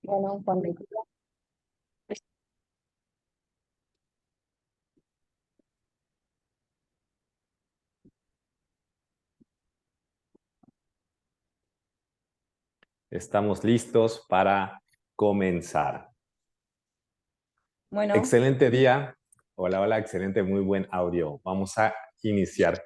Bueno, cuando Estamos listos para comenzar. bueno, Excelente día. Hola, hola, excelente, muy buen audio. Vamos a iniciar.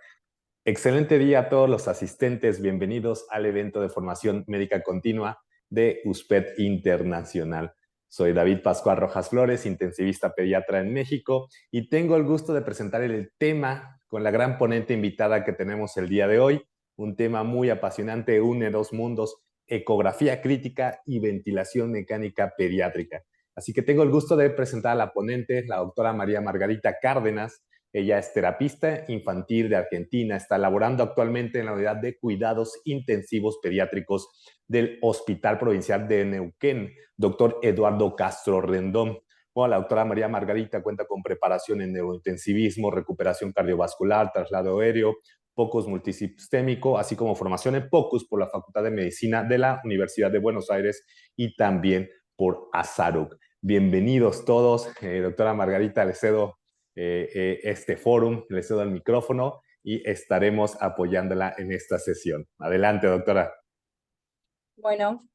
Excelente día a todos los asistentes. Bienvenidos al evento de formación médica continua de USPED Internacional. Soy David Pascual Rojas Flores, intensivista pediatra en México, y tengo el gusto de presentar el tema con la gran ponente invitada que tenemos el día de hoy. Un tema muy apasionante, une dos mundos: ecografía crítica y ventilación mecánica pediátrica. Así que tengo el gusto de presentar a la ponente, la doctora María Margarita Cárdenas. Ella es terapista infantil de Argentina, está laborando actualmente en la unidad de cuidados intensivos pediátricos del Hospital Provincial de Neuquén, doctor Eduardo Castro Rendón. Bueno, la doctora María Margarita cuenta con preparación en neurointensivismo, recuperación cardiovascular, traslado aéreo, POCUS multisistémico, así como formación en POCUS por la Facultad de Medicina de la Universidad de Buenos Aires y también por ASARUC. Bienvenidos todos. Doctora Margarita, le cedo este fórum, le cedo el micrófono y estaremos apoyándola en esta sesión. Adelante, doctora. bueno,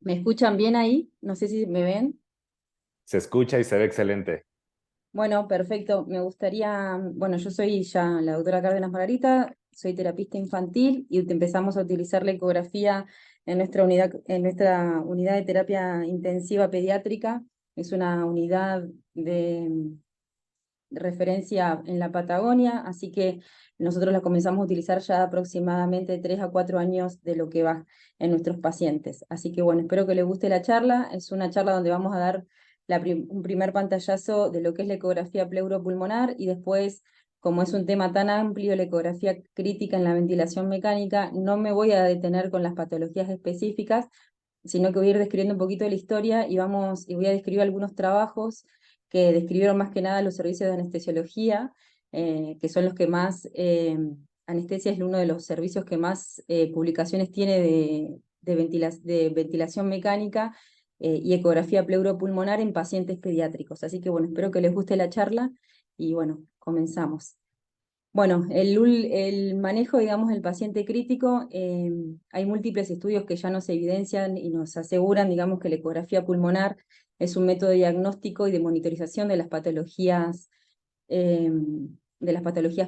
¿me escuchan bien ahí? No sé si me ven. Se escucha y se ve excelente. Bueno, perfecto. Me gustaría, bueno, yo soy ya la doctora Cárdenas Margarita, soy terapista infantil y empezamos a utilizar la ecografía en nuestra unidad de terapia intensiva pediátrica. Es una unidad de referencia en la Patagonia, así que nosotros la comenzamos a utilizar ya aproximadamente 3 a 4 años de lo que va en nuestros pacientes. Así que bueno, espero que les guste la charla. Es una charla donde vamos a dar un primer pantallazo de lo que es la ecografía pleuropulmonar y después, como es un tema tan amplio, la ecografía crítica en la ventilación mecánica, no me voy a detener con las patologías específicas, sino que voy a ir describiendo un poquito de la historia y voy a describir algunos trabajos que describieron más que nada los servicios de anestesiología, que son los que más, anestesia es uno de los servicios que más publicaciones tiene de ventilación mecánica y ecografía pleuropulmonar en pacientes pediátricos. Así que bueno, espero que les guste la charla y bueno, comenzamos. Bueno, el manejo, digamos, del paciente crítico, hay múltiples estudios que ya nos evidencian y nos aseguran, digamos, que la ecografía pulmonar es un método de diagnóstico y de monitorización de las patologías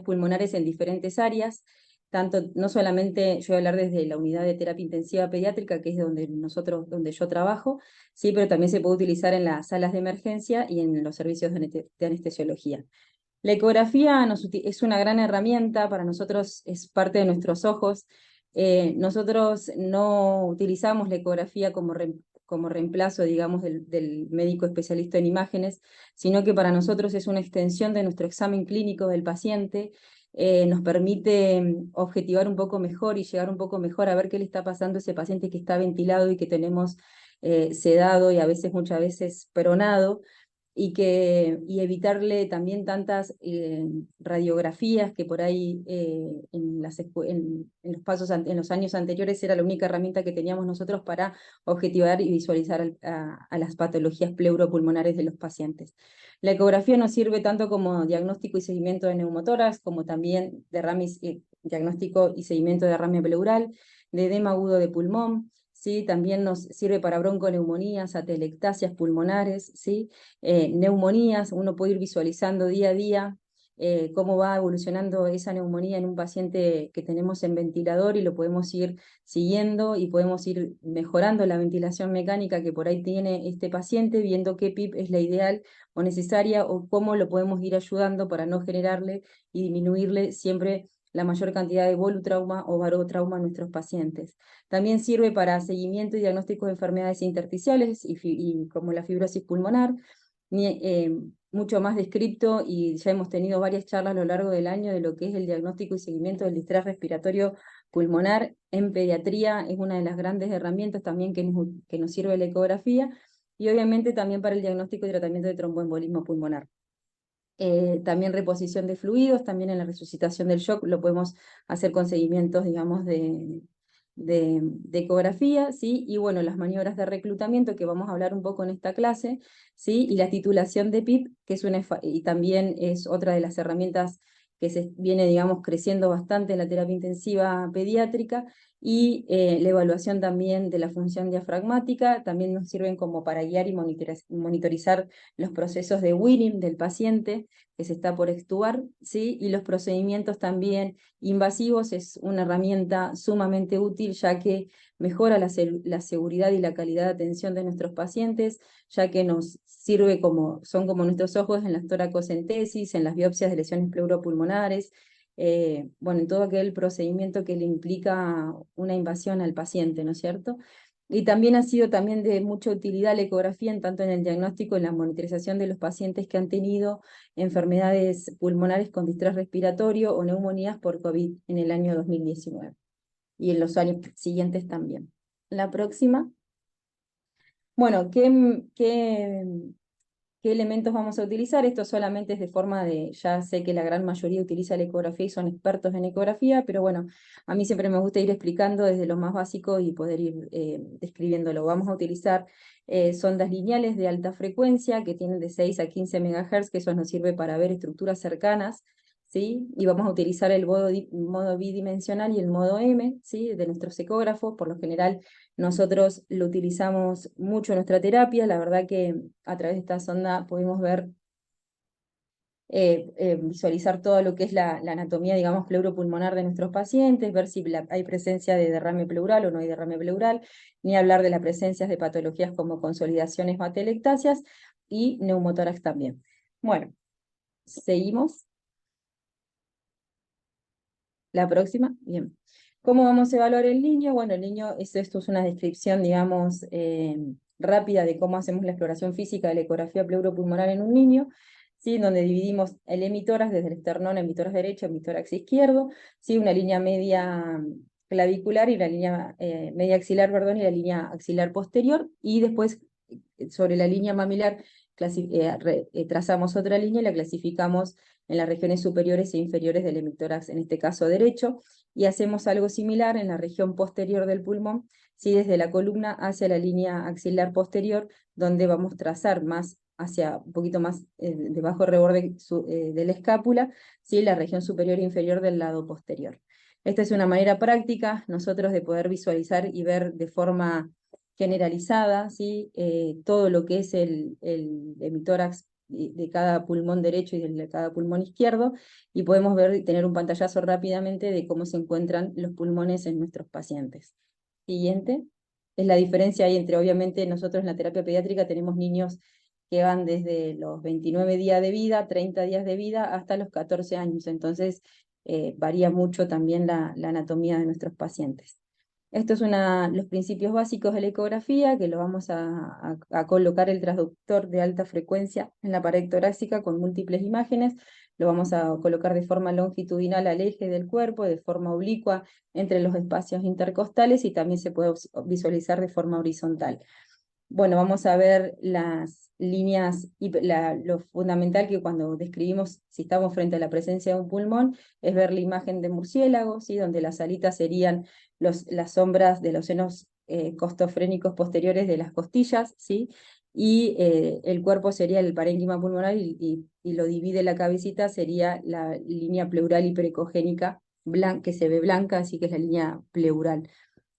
pulmonares en diferentes áreas. Tanto, no solamente, yo voy a hablar desde la unidad de terapia intensiva pediátrica, que es donde yo trabajo, sí, pero también se puede utilizar en las salas de emergencia y en los servicios de anestesiología. La ecografía es una gran herramienta, para nosotros es parte de nuestros ojos. Nosotros no utilizamos la ecografía como reemplazo, digamos, del médico especialista en imágenes, sino que para nosotros es una extensión de nuestro examen clínico del paciente. Nos permite objetivar un poco mejor y llegar un poco mejor a ver qué le está pasando a ese paciente que está ventilado y que tenemos sedado y muchas veces pronado y evitarle también tantas radiografías que por ahí en los años anteriores era la única herramienta que teníamos nosotros para objetivar y visualizar a las patologías pleuropulmonares de los pacientes. La ecografía nos sirve tanto como diagnóstico y seguimiento de neumotórax, como también diagnóstico y seguimiento de derrame pleural, de edema agudo de pulmón. ¿Sí? También nos sirve para bronconeumonías, atelectasias pulmonares, ¿sí? Neumonías, uno puede ir visualizando día a día cómo va evolucionando esa neumonía en un paciente que tenemos en ventilador y lo podemos ir siguiendo y podemos ir mejorando la ventilación mecánica que por ahí tiene este paciente, viendo qué PIP es la ideal o necesaria o cómo lo podemos ir ayudando para no generarle y disminuirle siempre la mayor cantidad de volutrauma o barotrauma a nuestros pacientes. También sirve para seguimiento y diagnóstico de enfermedades intersticiales y como la fibrosis pulmonar, mucho más descripto, y ya hemos tenido varias charlas a lo largo del año de lo que es el diagnóstico y seguimiento del distrés respiratorio pulmonar en pediatría. Es una de las grandes herramientas también que nos sirve la ecografía, y obviamente también para el diagnóstico y tratamiento de tromboembolismo pulmonar. También reposición de fluidos, también en la resucitación del shock lo podemos hacer con seguimientos, digamos, de ecografía, ¿sí? Y bueno, las maniobras de reclutamiento, que vamos a hablar un poco en esta clase, ¿sí? Y la titulación de PIP, que es y también es otra de las herramientas que se viene, digamos, creciendo bastante en la terapia intensiva pediátrica, y la evaluación también de la función diafragmática, también nos sirven como para guiar y monitorizar los procesos de Winning del paciente que se está por extubar, ¿sí? Y los procedimientos también invasivos es una herramienta sumamente útil, ya que mejora la seguridad y la calidad de atención de nuestros pacientes, ya que nos sirve son como nuestros ojos en las toracocentesis, en las biopsias de lesiones pleuropulmonares, bueno, en todo aquel procedimiento que le implica una invasión al paciente, ¿no es cierto? Y también ha sido también de mucha utilidad la ecografía, en tanto en el diagnóstico y en la monitorización de los pacientes que han tenido enfermedades pulmonares con distrés respiratorio o neumonías por COVID en el año 2019 y en los años siguientes también. La próxima. Bueno, ¿qué elementos vamos a utilizar? Esto solamente es de forma de, ya sé que la gran mayoría utiliza la ecografía y son expertos en ecografía, pero bueno, a mí siempre me gusta ir explicando desde lo más básico y poder ir describiéndolo. Vamos a utilizar sondas lineales de alta frecuencia que tienen de 6 a 15 MHz, que eso nos sirve para ver estructuras cercanas, ¿sí? Y vamos a utilizar el modo bidimensional y el modo M, ¿sí? De nuestros ecógrafos. Por lo general, nosotros lo utilizamos mucho en nuestra terapia. La verdad que a través de esta sonda podemos ver, visualizar todo lo que es la anatomía, digamos, pleuropulmonar de nuestros pacientes, ver si hay presencia de derrame pleural o no hay derrame pleural, ni hablar de la presencia de patologías como consolidaciones o atelectasias y neumotórax también. Bueno, seguimos. La próxima, bien. ¿Cómo vamos a evaluar el niño? Bueno, el niño, esto es una descripción, digamos, rápida de cómo hacemos la exploración física de la ecografía pleuropulmonar en un niño, ¿sí? Donde dividimos el hemitórax desde el esternón, hemitórax derecho, hemitórax izquierdo, ¿sí? Una línea media clavicular y una línea media axilar, perdón, y la línea axilar posterior, y después sobre la línea mamilar trazamos otra línea y la clasificamos en las regiones superiores e inferiores del hemitórax, en este caso derecho, y hacemos algo similar en la región posterior del pulmón, ¿sí? Desde la columna hacia la línea axilar posterior, donde vamos a trazar más hacia un poquito más debajo del reborde de la escápula, ¿sí? La región superior e inferior del lado posterior. Esta es una manera práctica nosotros de poder visualizar y ver de forma generalizada, ¿sí? Todo lo que es el hemitórax de cada pulmón derecho y de cada pulmón izquierdo, y podemos ver y tener un pantallazo rápidamente de cómo se encuentran los pulmones en nuestros pacientes. Siguiente. Es la diferencia ahí entre, obviamente, nosotros en la terapia pediátrica tenemos niños que van desde los 29 días de vida, 30 días de vida, hasta los 14 años. Entonces, varía mucho también la anatomía de nuestros pacientes. Estos son los principios básicos de la ecografía, que lo vamos a colocar el transductor de alta frecuencia en la pared torácica con múltiples imágenes. Lo vamos a colocar de forma longitudinal al eje del cuerpo, de forma oblicua entre los espacios intercostales, y también se puede visualizar de forma horizontal. Bueno, vamos a ver las líneas y lo fundamental que cuando describimos si estamos frente a la presencia de un pulmón es ver la imagen de murciélago, ¿sí? Donde las alitas serían las sombras de los senos costofrénicos posteriores de las costillas, ¿sí? Y el cuerpo sería el parénquima pulmonar, y lo divide la cabecita, sería la línea pleural hiperecogénica que se ve blanca, así que es la línea pleural.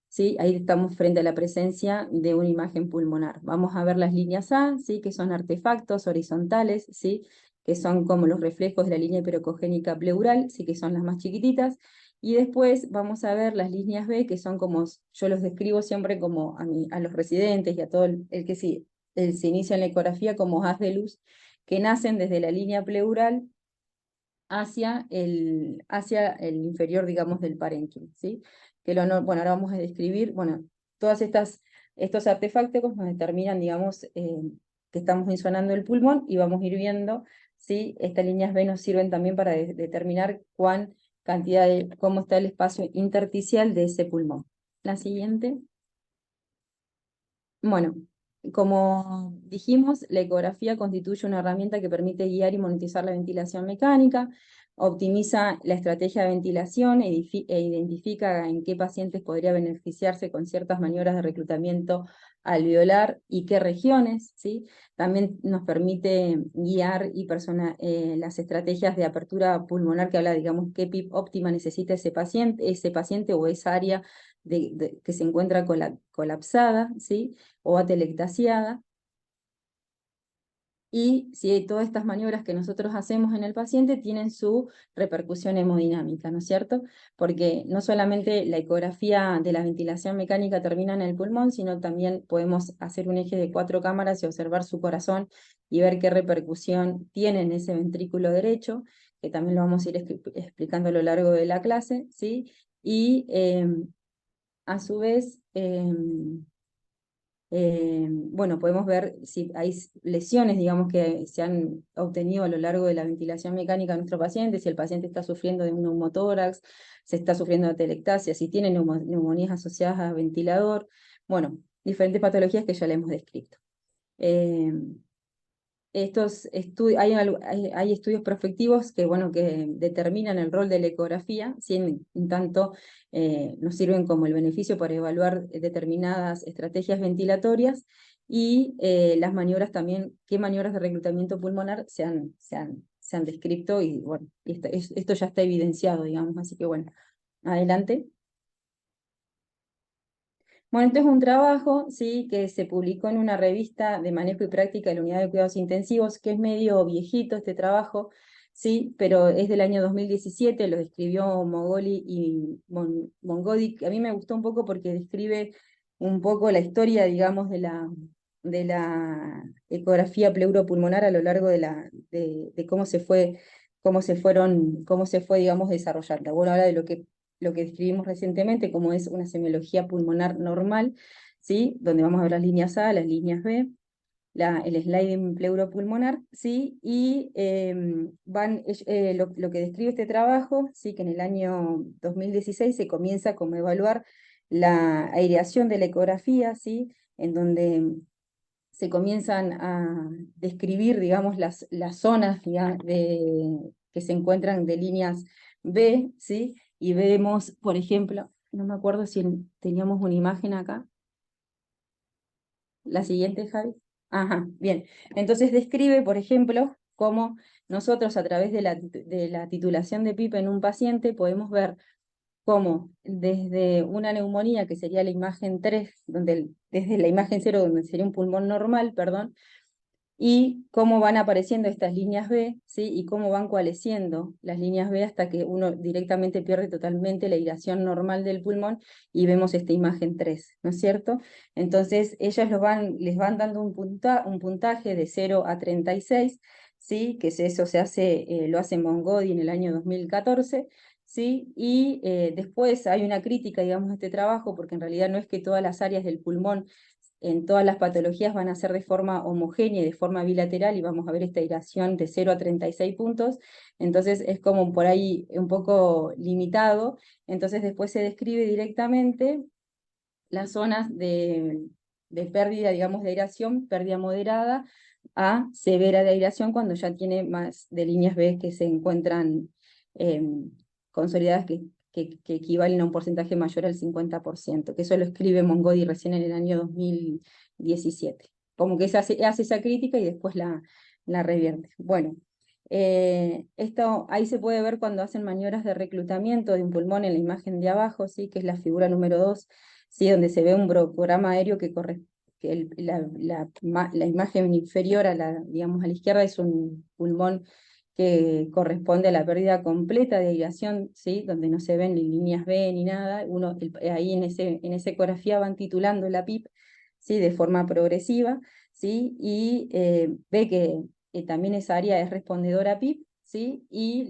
¿Sí? Ahí estamos frente a la presencia de una imagen pulmonar. Vamos a ver las líneas A, ¿sí? Que son artefactos horizontales, ¿sí? Que son como los reflejos de la línea hiperocogénica pleural, ¿sí? Que son las más chiquititas. Y después vamos a ver las líneas B, que son como, yo los describo siempre como a los residentes y a todo el que se inicia en la ecografía como haz de luz, que nacen desde la línea pleural hacia el inferior, digamos, del parénquima, ¿sí? Bueno, ahora vamos a describir, bueno, todas estos artefactos nos determinan, digamos, que estamos insonando el pulmón, y vamos a ir viendo si estas líneas B nos sirven también para determinar cómo está el espacio intersticial de ese pulmón. La siguiente. Bueno, Como dijimos, la ecografía constituye una herramienta que permite guiar y monitorizar la ventilación mecánica, optimiza la estrategia de ventilación e identifica en qué pacientes podría beneficiarse con ciertas maniobras de reclutamiento alveolar y qué regiones, ¿sí? También nos permite guiar y las estrategias de apertura pulmonar que habla, digamos, qué PIP óptima necesita ese paciente o esa área que se encuentra colapsada, ¿sí? O atelectasiada. Y si todas estas maniobras que nosotros hacemos en el paciente tienen su repercusión hemodinámica, ¿no es cierto? Porque no solamente la ecografía de la ventilación mecánica termina en el pulmón, sino también podemos hacer un eje de 4 cámaras y observar su corazón y ver qué repercusión tiene en ese ventrículo derecho, que también lo vamos a ir explicando a lo largo de la clase, ¿sí? Y a su vez, bueno, podemos ver si hay lesiones, digamos, que se han obtenido a lo largo de la ventilación mecánica de nuestro paciente, si el paciente está sufriendo de un neumotórax, se está sufriendo de atelectasia, si tiene neumonías asociadas a ventilador, bueno, diferentes patologías que ya le hemos descrito. Hay estudios prospectivos que, bueno, que determinan el rol de la ecografía, si en tanto nos sirven como el beneficio para evaluar determinadas estrategias ventilatorias y las maniobras también, qué maniobras de reclutamiento pulmonar se han descrito y bueno, esto ya está evidenciado, digamos, así que bueno, adelante. Bueno, este es un trabajo, ¿sí? Que se publicó en una revista de manejo y práctica de la unidad de cuidados intensivos, que es medio viejito este trabajo, ¿sí? Pero es del año 2017, lo escribió Mogoli y Mongodi. A mí me gustó un poco porque describe un poco la historia, digamos, de la ecografía pleuropulmonar a lo largo de cómo se fue, digamos, desarrollando. Bueno, habla de lo que describimos recientemente, como es una semiología pulmonar normal, ¿sí? Donde vamos a ver las líneas A, las líneas B, el sliding pleuropulmonar, ¿sí? Y lo que describe este trabajo, ¿sí? Que en el año 2016 se comienza como a evaluar la aireación de la ecografía, ¿sí? En donde se comienzan a describir, digamos, las zonas que se encuentran de líneas B, ¿sí? Y vemos, por ejemplo, no me acuerdo si teníamos una imagen acá. La siguiente, Javi. Ajá, bien. Entonces describe, por ejemplo, cómo nosotros a través de la titulación de PIP en un paciente podemos ver cómo desde una neumonía, que sería la imagen 3, desde la imagen 0, donde sería un pulmón normal, perdón, y cómo van apareciendo estas líneas B, ¿sí? Y cómo van coalesciendo las líneas B hasta que uno directamente pierde totalmente la irrigación normal del pulmón y vemos esta imagen 3, ¿no es cierto? Entonces, ellas les van dando un puntaje de 0 a 36, ¿sí? Que eso lo hace Mongodi en el año 2014, ¿sí? Y después hay una crítica, digamos, a este trabajo, porque en realidad no es que todas las áreas del pulmón en todas las patologías van a ser de forma homogénea y de forma bilateral, y vamos a ver esta irrigación de 0 a 36 puntos, entonces es como por ahí un poco limitado, entonces después se describe directamente las zonas de pérdida, digamos, de aireación, pérdida moderada a severa de aireación, cuando ya tiene más de líneas B que se encuentran consolidadas que equivalen a un porcentaje mayor al 50%, que eso lo escribe Mongodi recién en el año 2017. Como que hace esa crítica y después la revierte. Bueno, esto ahí se puede ver cuando hacen maniobras de reclutamiento de un pulmón en la imagen de abajo, ¿sí? Que es la figura número 2, ¿sí? Donde se ve un programa aéreo la imagen inferior digamos, a la izquierda es un pulmón que corresponde a la pérdida completa de aireación, ¿sí? Donde no se ven ni líneas B ni nada. Ahí en esa ecografía van titulando la PIP, ¿sí? De forma progresiva, ¿sí? Y ve que también esa área es respondedora a PIP, ¿sí? Y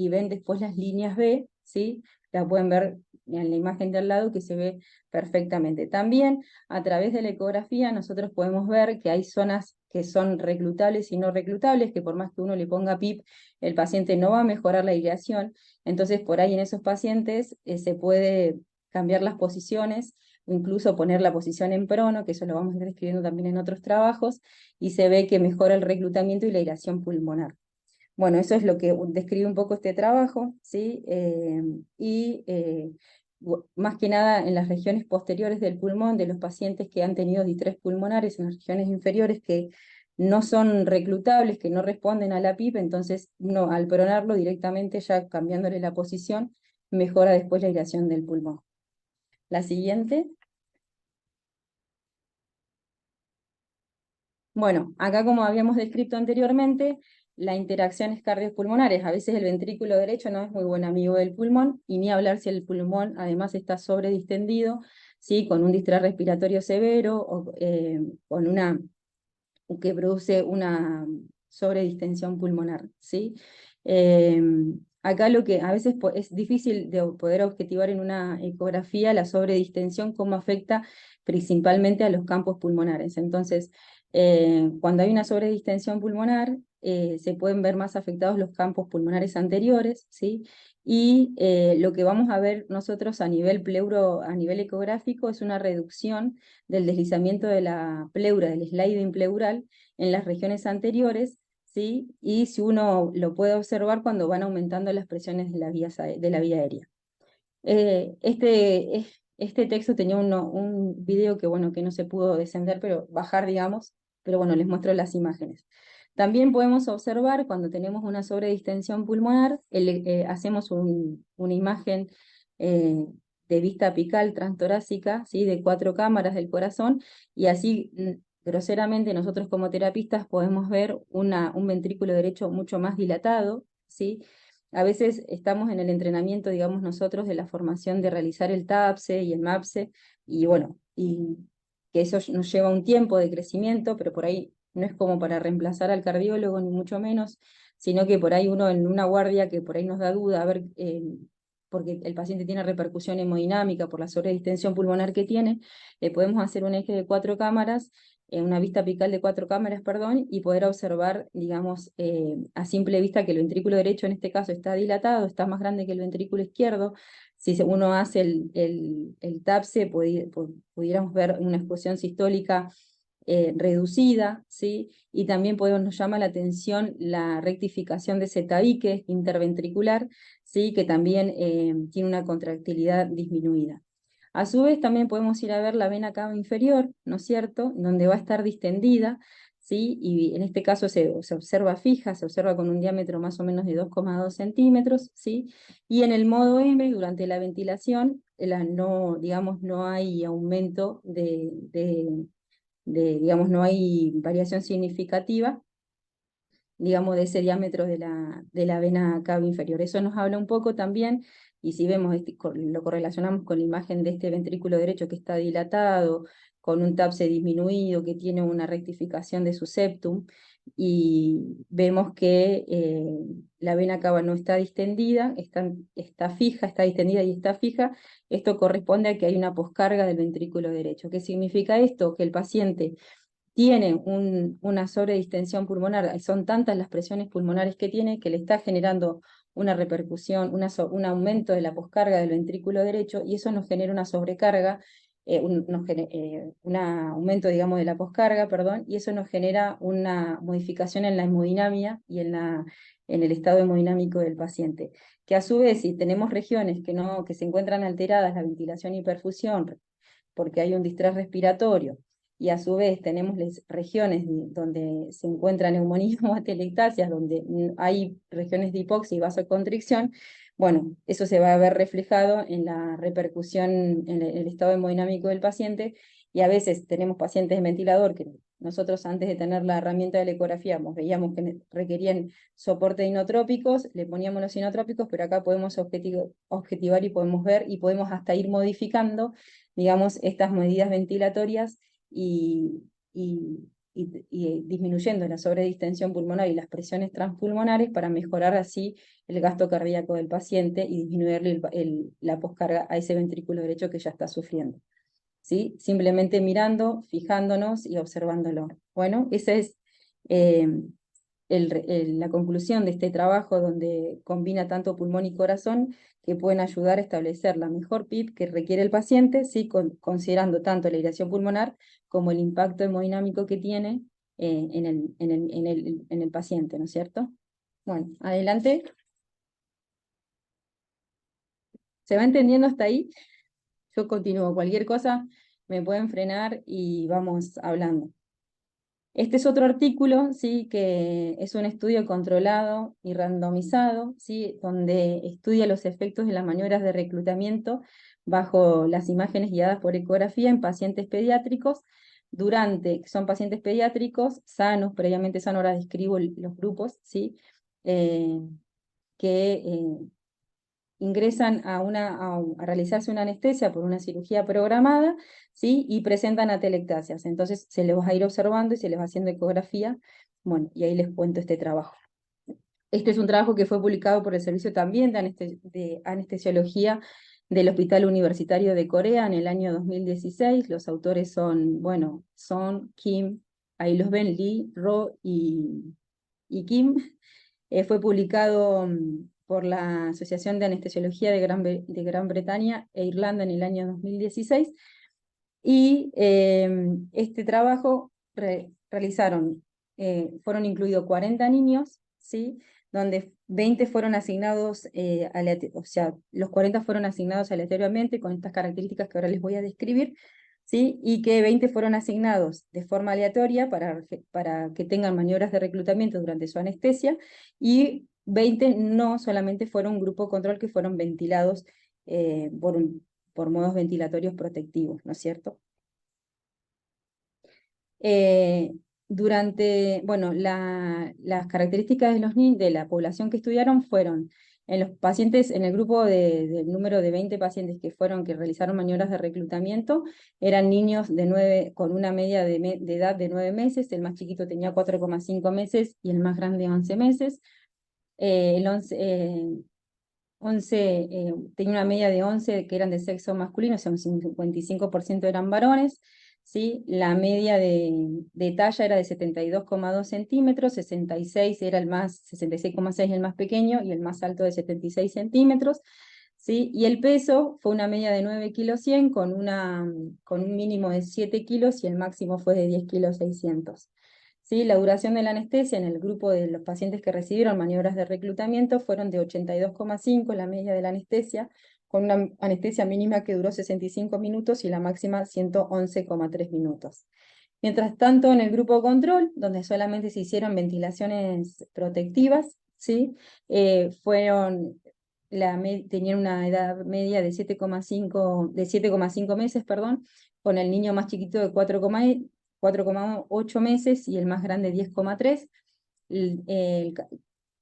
ven después las líneas B, ¿sí? La pueden ver en la imagen de al lado, que se ve perfectamente. También a través de la ecografía nosotros podemos ver que hay zonas que son reclutables y no reclutables, que por más que uno le ponga PIP, el paciente no va a mejorar la aireación. Entonces por ahí en esos pacientes se puede cambiar las posiciones incluso poner la posición en prono, que eso lo vamos a estar escribiendo también en otros trabajos, y se ve que mejora el reclutamiento y la aireación pulmonar. Bueno, eso es lo que describe un poco este trabajo, ¿sí? Más que nada en las regiones posteriores del pulmón de los pacientes que han tenido distrés pulmonares, en las regiones inferiores que no son reclutables, que no responden a la PIP, entonces uno al pronarlo directamente, ya cambiándole la posición, mejora después la aireación del pulmón. La siguiente. Bueno, acá como habíamos descrito anteriormente, las interacciones cardiopulmonares, a veces el ventrículo derecho no es muy buen amigo del pulmón, y ni hablar si el pulmón además está sobredistendido, ¿sí? Con un distrés respiratorio severo, o con que produce una sobredistensión pulmonar, ¿sí? Eh, Acá lo que a veces es difícil de poder objetivar en una ecografía la sobredistensión, cómo afecta principalmente a los campos pulmonares. Entonces, cuando hay una sobredistensión pulmonar, se pueden ver más afectados los campos pulmonares anteriores, ¿sí? Y lo que vamos a ver nosotros a nivel a nivel ecográfico, es una reducción del deslizamiento de la pleura, del sliding pleural, en las regiones anteriores, ¿sí? Y si uno lo puede observar cuando van aumentando las presiones de la vía aérea. Este texto tenía un video que, bueno, que no se pudo descender, pero bajar, digamos, pero bueno, les muestro las imágenes. También podemos observar cuando tenemos una sobredistensión pulmonar, hacemos una imagen de vista apical transtorácica, ¿sí? De 4 cámaras del corazón, y así groseramente nosotros como terapistas podemos ver un ventrículo derecho mucho más dilatado, ¿sí? A veces estamos en el entrenamiento, digamos nosotros, de la formación de realizar el TAPSE y el MAPSE, y bueno, y que eso nos lleva un tiempo de crecimiento, pero por ahí no es como para reemplazar al cardiólogo, ni mucho menos, sino que por ahí uno en una guardia que por ahí nos da duda, a ver, porque el paciente tiene repercusión hemodinámica por la sobredistensión pulmonar que tiene, podemos hacer un eje de 4 cámaras, una vista apical de 4 cámaras, perdón, y poder observar, digamos, a simple vista que el ventrículo derecho en este caso está dilatado, está más grande que el ventrículo izquierdo. Si uno hace el TAPSE, pudiéramos ver una exposición sistólica reducida, ¿sí? Y también nos llama la atención la rectificación de ese tabique interventricular, ¿sí? Que también tiene una contractilidad disminuida. A su vez, también podemos ir a ver la vena cava inferior, ¿no es cierto?, donde va a estar distendida, ¿sí? Y en este caso se observa fija, se observa con un diámetro más o menos de 2,2 centímetros, ¿sí? Y en el modo M, durante la ventilación, digamos, no hay aumento digamos, no hay variación significativa, digamos, de ese diámetro de la vena cava inferior. Eso nos habla un poco también, y si vemos, lo correlacionamos con la imagen de este ventrículo derecho que está dilatado, con un TAPSE disminuido, que tiene una rectificación de su septum, y vemos que la vena cava no está distendida, está fija, está distendida y está fija. Esto corresponde a que hay una poscarga del ventrículo derecho. ¿Qué significa esto? Que el paciente tiene una sobredistensión pulmonar, son tantas las presiones pulmonares que tiene que le está generando una repercusión, un aumento de la poscarga del ventrículo derecho, y eso nos genera una sobrecarga, un aumento, digamos, de la poscarga, perdón, y eso nos genera una modificación en la hemodinamia y en el estado hemodinámico del paciente. Que a su vez, si tenemos regiones que se encuentran alteradas, la ventilación y perfusión, porque hay un distrés respiratorio, y a su vez tenemos las regiones donde se encuentran neumonías o atelectasias, donde hay regiones de hipoxia y vasoconstricción, bueno, eso se va a ver reflejado en la repercusión en el estado hemodinámico del paciente, y a veces tenemos pacientes en ventilador que nosotros antes de tener la herramienta de la ecografía veíamos que requerían soporte de inotrópicos, le poníamos los inotrópicos, pero acá podemos objetivar y podemos ver y podemos hasta ir modificando, digamos, estas medidas ventilatorias y, disminuyendo la sobredistensión pulmonar y las presiones transpulmonares para mejorar así el gasto cardíaco del paciente y disminuirle la poscarga a ese ventrículo derecho que ya está sufriendo, ¿sí? Simplemente mirando, fijándonos y observándolo. Bueno, ese es la conclusión de este trabajo, donde combina tanto pulmón y corazón, que pueden ayudar a establecer la mejor PIP que requiere el paciente, ¿sí? Considerando tanto la irrigación pulmonar como el impacto hemodinámico que tiene en el paciente, ¿no es cierto? Bueno, adelante. ¿Se va entendiendo hasta ahí? Yo continúo. Cualquier cosa me pueden frenar y vamos hablando. Este es otro artículo, ¿sí? Que es un estudio controlado y randomizado, ¿sí? Donde estudia los efectos de las maniobras de reclutamiento bajo las imágenes guiadas por ecografía en pacientes pediátricos son pacientes pediátricos sanos, previamente sanos, ahora describo los grupos, ¿sí? Que ingresan a realizarse una anestesia por una cirugía programada, ¿sí? Y presentan atelectasias. Entonces se les va a ir observando y se les va haciendo ecografía. Bueno, y ahí les cuento este trabajo. Este es un trabajo que fue publicado por el Servicio también de Anestesiología del Hospital Universitario de Corea en el año 2016. Los autores son, bueno, Son, Kim, ahí los ven, Lee, Ro y Kim. Fue publicado por la Asociación de Anestesiología de Gran Bretaña e Irlanda en el año 2016. Y este trabajo fueron incluidos 40 niños, ¿sí? Donde 20 fueron asignados, o sea, los 40 fueron asignados aleatoriamente con estas características que ahora les voy a describir, ¿sí? Y que 20 fueron asignados de forma aleatoria para que tengan maniobras de reclutamiento durante su anestesia, y 20 no solamente fueron un grupo control que fueron ventilados por modos ventilatorios protectivos, ¿no es cierto? Bueno, las características de la población que estudiaron fueron, en los pacientes, en el grupo del número de 20 pacientes que realizaron maniobras de reclutamiento, eran niños con una media de edad de 9 meses, el más chiquito tenía 4,5 meses y el más grande 11 meses. El 11 tenía una media de 11 que eran de sexo masculino, o sea, un 55% eran varones, ¿sí? La media de talla era de 72,2 centímetros, 66,6 el más pequeño y el más alto de 76 centímetros, ¿sí? Y el peso fue una media de 9 kilos 100 con un mínimo de 7 kilos y el máximo fue de 10 kilos 600. ¿Sí? La duración de la anestesia en el grupo de los pacientes que recibieron maniobras de reclutamiento fueron de 82,5 la media de la anestesia, con una anestesia mínima que duró 65 minutos y la máxima 111,3 minutos. Mientras tanto, en el grupo control, donde solamente se hicieron ventilaciones protectivas, ¿sí? Tenían una edad media de 7,5 meses, perdón, con el niño más chiquito de 4,8 meses y el más grande 10,3.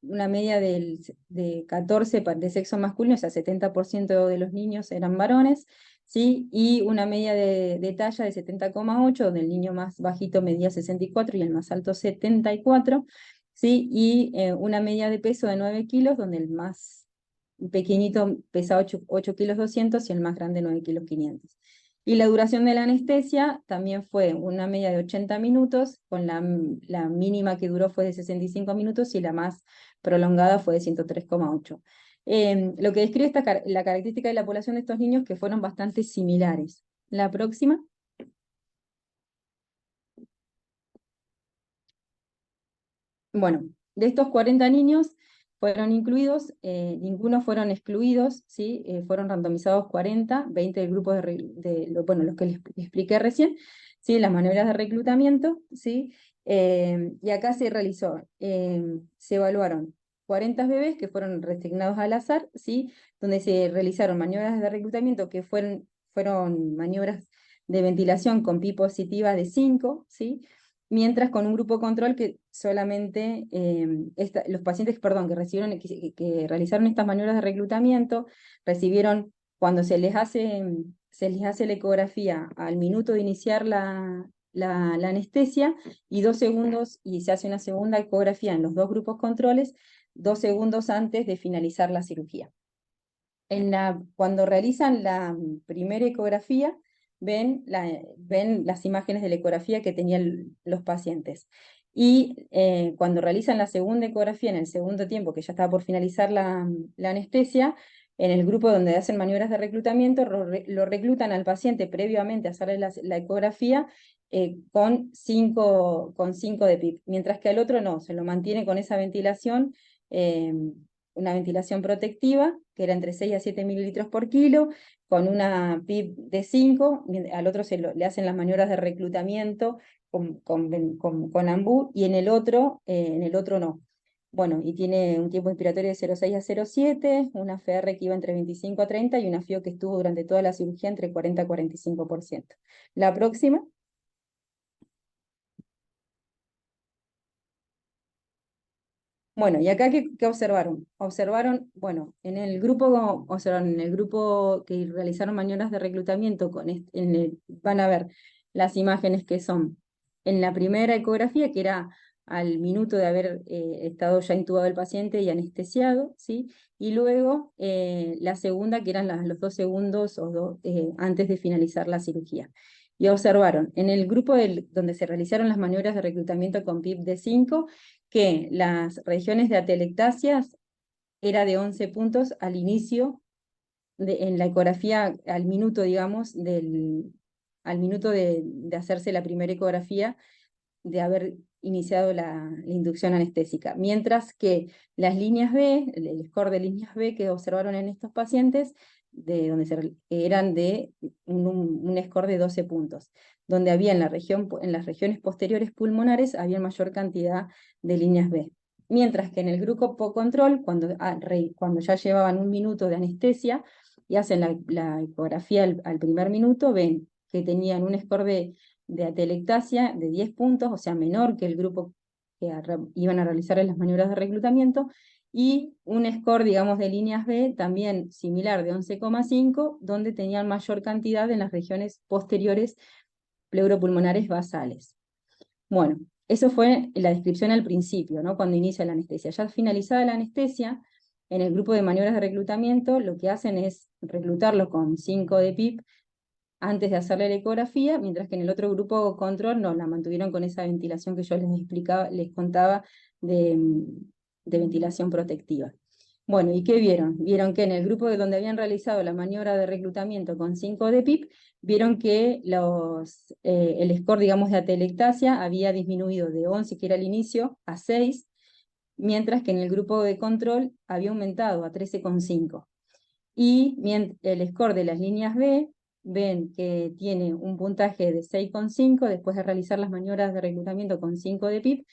Una media de 14 de sexo masculino, o sea, 70% de los niños eran varones, ¿sí? Y una media de talla de 70,8, donde el niño más bajito medía 64 y el más alto 74, ¿sí? Y una media de peso de 9 kilos, donde el más pequeñito pesa 8 kilos 200 y el más grande 9 kilos 500. Y la duración de la anestesia también fue una media de 80 minutos, con la mínima que duró fue de 65 minutos y la más prolongada fue de 103,8. Lo que describe la característica de la población de estos niños, que fueron bastante similares. La próxima. Bueno, de estos 40 niños fueron incluidos, ninguno fueron excluidos, ¿sí? Fueron randomizados 40, 20 del grupo los que les expliqué recién, ¿sí? Las maniobras de reclutamiento, ¿sí? Y acá se evaluaron 40 bebés que fueron resignados al azar, ¿sí? Donde se realizaron maniobras de reclutamiento que fueron maniobras de ventilación con pi positiva de 5, ¿sí? Mientras con un grupo control que solamente los pacientes, perdón, que realizaron estas maniobras de reclutamiento, recibieron, cuando se les hace la ecografía al minuto de iniciar la anestesia, y 2 segundos, y se hace una segunda ecografía en los dos grupos controles, 2 segundos antes de finalizar la cirugía. Cuando realizan la primera ecografía, ven las imágenes de la ecografía que tenían los pacientes. Y cuando realizan la segunda ecografía en el segundo tiempo, que ya estaba por finalizar la anestesia, en el grupo donde hacen maniobras de reclutamiento, lo reclutan al paciente previamente a hacerle la ecografía con 5 de PIB, mientras que al otro no, se lo mantiene con esa ventilación, una ventilación protectiva, que era entre 6 a 7 mililitros por kilo, con una PIB de 5, al otro le hacen las maniobras de reclutamiento con AMBU, y en el otro no. Bueno, y tiene un tiempo inspiratorio de 0,6 a 0,7, una FR que iba entre 25 a 30 y una FIO que estuvo durante toda la cirugía entre 40 a 45%. La próxima. Bueno, y acá, ¿qué observaron? Observaron, bueno, en el grupo que realizaron maniobras de reclutamiento, van a ver las imágenes que son en la primera ecografía, que era al minuto de haber estado ya intubado el paciente y anestesiado, ¿sí? Y luego la segunda, que eran los 2 segundos antes de finalizar la cirugía. Y observaron, en el grupo donde se realizaron las maniobras de reclutamiento con PIB de 5, que las regiones de atelectasias era de 11 puntos al inicio, en la ecografía, al minuto, digamos, al minuto de hacerse la primera ecografía, de haber iniciado la inducción anestésica. Mientras que las líneas B, el score de líneas B que observaron en estos pacientes, eran de un score de 12 puntos, donde había en las regiones posteriores pulmonares había mayor cantidad de líneas B. Mientras que en el grupo control, cuando ya llevaban un minuto de anestesia y hacen la ecografía al primer minuto, ven que tenían un score de atelectasia de 10 puntos, o sea, menor que el grupo que iban a realizar en las maniobras de reclutamiento, y un score, digamos, de líneas B también similar de 11,5, donde tenían mayor cantidad en las regiones posteriores pleuropulmonares basales. Bueno, eso fue la descripción al principio, ¿no? Cuando inicia la anestesia. Ya finalizada la anestesia, en el grupo de maniobras de reclutamiento, lo que hacen es reclutarlo con 5 de PIP antes de hacerle la ecografía, mientras que en el otro grupo control no, la mantuvieron con esa ventilación que yo les contaba de ventilación protectiva. Bueno, ¿y qué vieron? Vieron que en el grupo donde habían realizado la maniobra de reclutamiento con 5 de PIP, vieron que el score, digamos, de atelectasia había disminuido de 11, que era el inicio, a 6, mientras que en el grupo de control había aumentado a 13,5. Y el score de las líneas B, ven que tiene un puntaje de 6,5 después de realizar las maniobras de reclutamiento con 5 de PIP,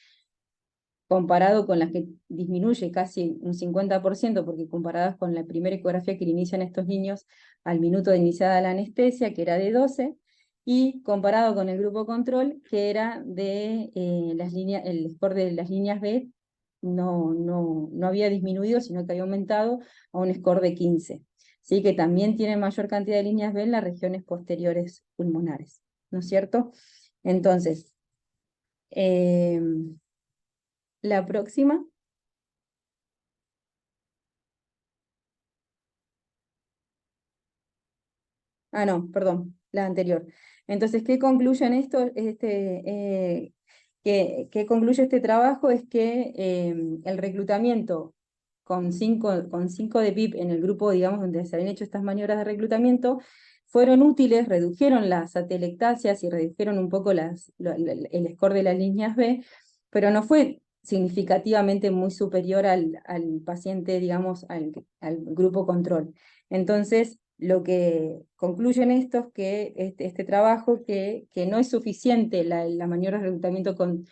comparado con las que disminuye casi un 50%, porque comparadas con la primera ecografía que le inician estos niños al minuto de iniciada la anestesia, que era de 12, y comparado con el grupo control, que era de el score de las líneas B no había disminuido, sino que había aumentado a un score de 15. ¿Sí? Que también tiene mayor cantidad de líneas B en las regiones posteriores pulmonares, ¿no es cierto? Entonces, la próxima. Ah, no, perdón, la anterior. Entonces, ¿qué concluyen esto? ¿Qué concluye este trabajo? Es que el reclutamiento con 5 de PIP en el grupo, digamos, donde se habían hecho estas maniobras de reclutamiento, fueron útiles, redujeron las atelectasias y redujeron un poco el score de las líneas B, pero no fue significativamente muy superior al paciente, digamos, al grupo control. Entonces, lo que concluyen estos que este trabajo, que no es suficiente la maniobra de reclutamiento con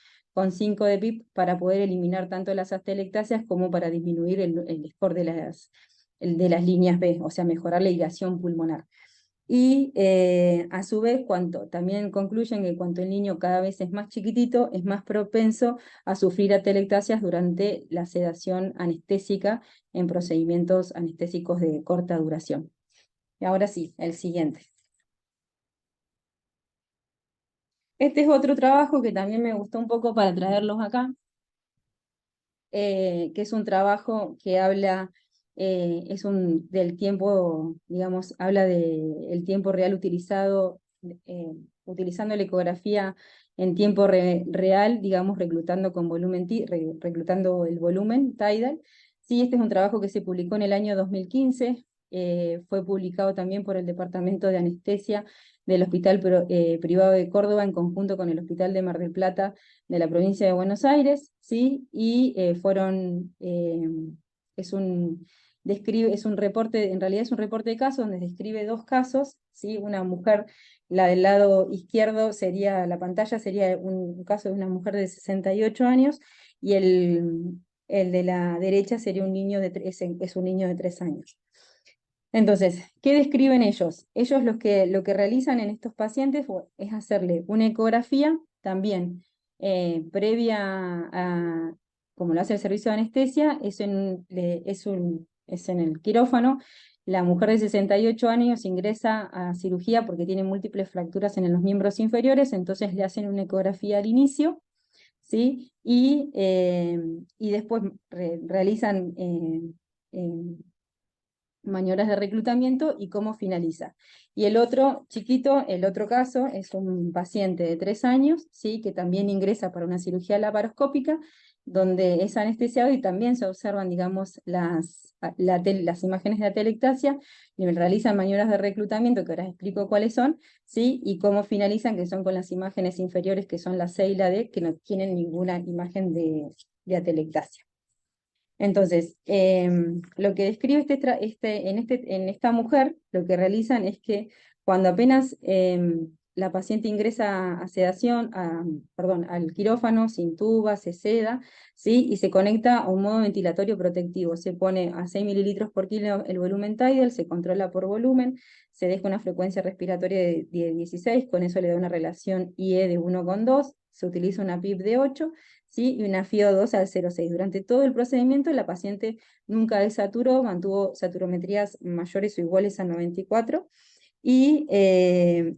5 de PIP para poder eliminar tanto las atelectasias como para disminuir el score de las líneas B, o sea, mejorar la irrigación pulmonar. Y a su vez, también concluyen que cuanto el niño cada vez es más chiquitito, es más propenso a sufrir atelectasias durante la sedación anestésica en procedimientos anestésicos de corta duración. Y ahora sí, el siguiente. Este es otro trabajo que también me gustó un poco para traerlos acá, que es un trabajo que habla, del tiempo, digamos, habla del tiempo real utilizado, utilizando la ecografía en tiempo real, digamos, reclutando con volumen, reclutando el volumen tidal. Sí, este es un trabajo que se publicó en el año 2015, fue publicado también por el Departamento de Anestesia del Hospital Privado de Córdoba en conjunto con el Hospital de Mar del Plata de la provincia de Buenos Aires, ¿sí? Y es un reporte, en realidad es un reporte de casos donde describe dos casos, ¿sí? Una mujer, la del lado izquierdo sería, la pantalla sería un caso de una mujer de 68 años, y el de la derecha sería un niño es un niño de 3 años. Entonces, ¿qué describen ellos? Ellos lo que realizan en estos pacientes es hacerle una ecografía también previa a, como lo hace el servicio de anestesia, es en el quirófano. La mujer de 68 años ingresa a cirugía porque tiene múltiples fracturas en los miembros inferiores, entonces le hacen una ecografía al inicio, ¿sí? Y después realizan maniobras de reclutamiento y cómo finaliza. Y el otro chiquito, el otro caso, es un paciente de 3 años, ¿sí? Que también ingresa para una cirugía laparoscópica, donde es anestesiado y también se observan, digamos, las imágenes de atelectasia, y realizan maniobras de reclutamiento, que ahora explico cuáles son, ¿sí? Y cómo finalizan, que son con las imágenes inferiores, que son la C y la D, que no tienen ninguna imagen de atelectasia. Entonces, lo que describe en esta mujer, lo que realizan es que cuando apenas la paciente ingresa a sedación, perdón, al quirófano, se intuba, se seda, ¿sí? Y se conecta a un modo ventilatorio protectivo. Se pone a 6 mililitros por kilo el volumen tidal, se controla por volumen, se deja una frecuencia respiratoria de 16, con eso le da una relación IE de 1,2, se utiliza una PIP de 8, ¿sí? Y una FIO2 al 0,6. Durante todo el procedimiento la paciente nunca desaturó, mantuvo saturometrías mayores o iguales a 94, y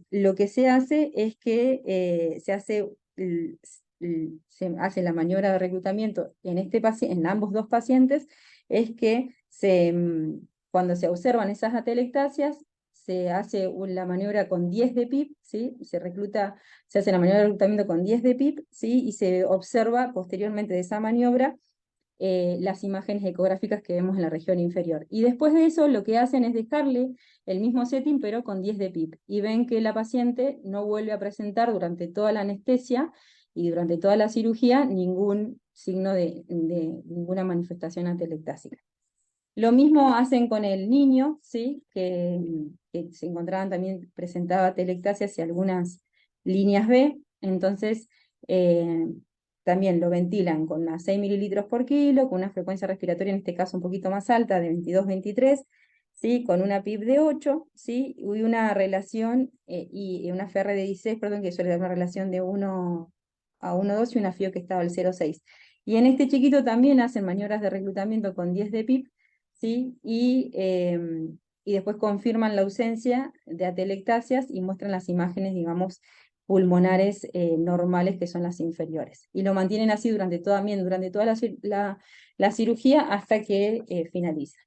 lo que se hace es que se hace la maniobra de reclutamiento en ambos dos pacientes, es que cuando se observan esas atelectasias, se hace la maniobra con 10 de PIP, ¿sí? Se hace la maniobra de reclutamiento con 10 de PIP, ¿sí? Y se observa posteriormente de esa maniobra las imágenes ecográficas que vemos en la región inferior. Y después de eso lo que hacen es dejarle el mismo setting pero con 10 de PIP, y ven que la paciente no vuelve a presentar durante toda la anestesia y durante toda la cirugía ningún signo de ninguna manifestación atelectásica. Lo mismo hacen con el niño, ¿sí? Que se encontraban también, presentaba atelectasias y algunas líneas B, entonces también lo ventilan con las 6 mililitros por kilo, con una frecuencia respiratoria en este caso un poquito más alta, de 22-23, ¿sí? Con una PIP de 8, ¿sí? Y una relación, y una FR de 16, perdón, que suele dar una relación de 1 a 1,2 y una FIO que estaba al 0,6. Y en este chiquito también hacen maniobras de reclutamiento con 10 de PIP, ¿sí? Y después confirman la ausencia de atelectasias y muestran las imágenes, digamos, pulmonares normales, que son las inferiores. Y lo mantienen así durante toda la cirugía hasta que finaliza.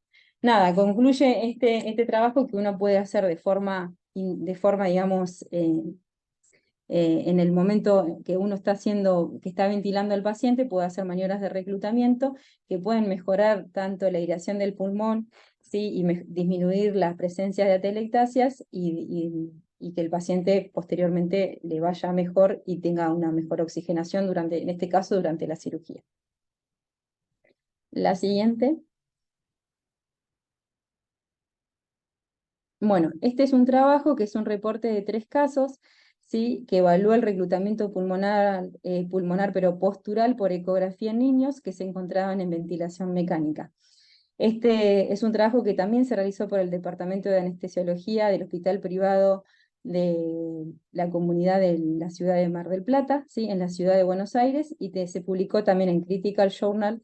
Nada, concluye este trabajo que uno puede hacer de forma digamos, en el momento que uno que está ventilando al paciente, puede hacer maniobras de reclutamiento que pueden mejorar tanto la aireación del pulmón, ¿sí? Y disminuir la presencia de atelectasias, y que el paciente posteriormente le vaya mejor y tenga una mejor oxigenación en este caso, durante la cirugía. La siguiente. Bueno, este es un trabajo que es un reporte de 3 casos, ¿sí? Que evalúa el reclutamiento pulmonar pero postural por ecografía en niños que se encontraban en ventilación mecánica. Este es un trabajo que también se realizó por el Departamento de Anestesiología del Hospital Privado de la Comunidad de la Ciudad de Mar del Plata, ¿sí? En la Ciudad de Buenos Aires, y se publicó también en Critical Journal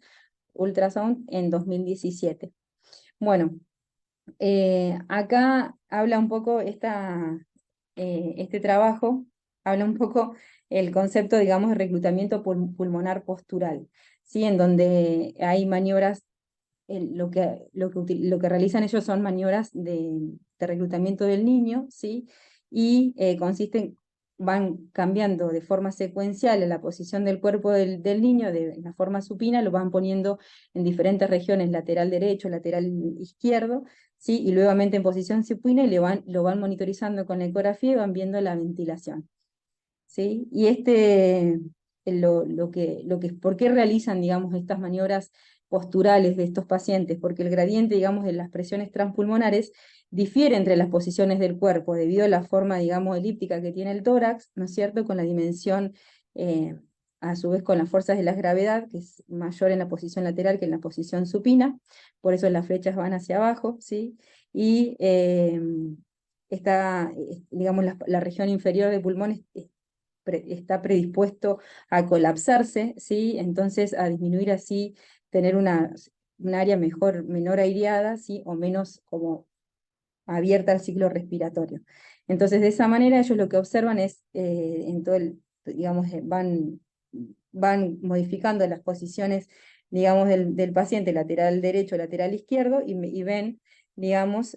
Ultrasound en 2017. Bueno, acá habla un poco este trabajo, habla un poco el concepto, digamos, de reclutamiento pulmonar postural, ¿sí? En donde hay maniobras, lo que realizan ellos son maniobras de reclutamiento del niño, ¿sí? Y consisten van cambiando de forma secuencial en la posición del cuerpo del niño, en la forma supina, lo van poniendo en diferentes regiones, lateral derecho, lateral izquierdo, ¿sí? Y nuevamente en posición supina, y lo van monitorizando con la ecografía y van viendo la ventilación, ¿sí? Y ¿por qué realizan, digamos, estas maniobras posturales de estos pacientes? Porque el gradiente, digamos, de las presiones transpulmonares difiere entre las posiciones del cuerpo, debido a la forma, digamos, elíptica que tiene el tórax, ¿no es cierto?, con la dimensión, a su vez con las fuerzas de la gravedad, que es mayor en la posición lateral que en la posición supina, por eso las flechas van hacia abajo, ¿sí? Y digamos, la región inferior del pulmón está predispuesto a colapsarse, ¿sí? Entonces a disminuir así, tener un área menor aireada, ¿sí? O menos como abierta al ciclo respiratorio. Entonces de esa manera ellos lo que observan es, digamos, van modificando las posiciones, digamos, del paciente lateral derecho, lateral izquierdo, y ven, digamos,